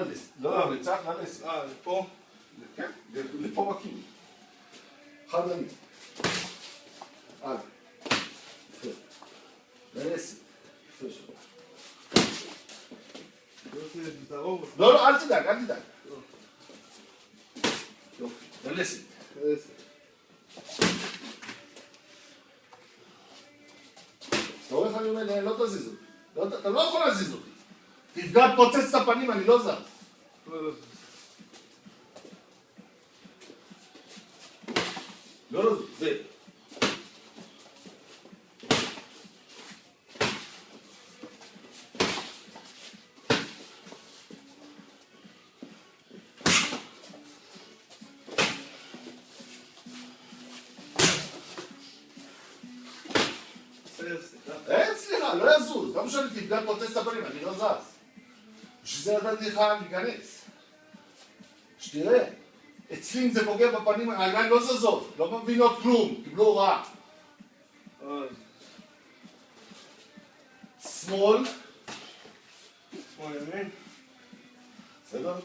ללסת. לא, לצד ללסת. פה? כן, לפה בכיוון. אחד ימין. עד. יפה. ללסת. יפה שם. לא, לא, אל תדאג, אל תדאג. יופי, ללסת. אתה רואה איך אני אומר, לא תזיז אותי. אתה לא יכול להזיז אותי. תפגע, פוצץ את הפנים, אני לא זז. לא, זה. אין, סליחה, לא יזוז. לא משנה, תפגע, פוצץ את הפנים, אני לא זז. בשביל זה נתתי לך להיכנס. שתראה. אצלי אם זה פוגע בפנים, הרגליים לא זזות, לא מבינות כלום, קיבלו הוראה. שמאל. שמאל ימין. בסדר?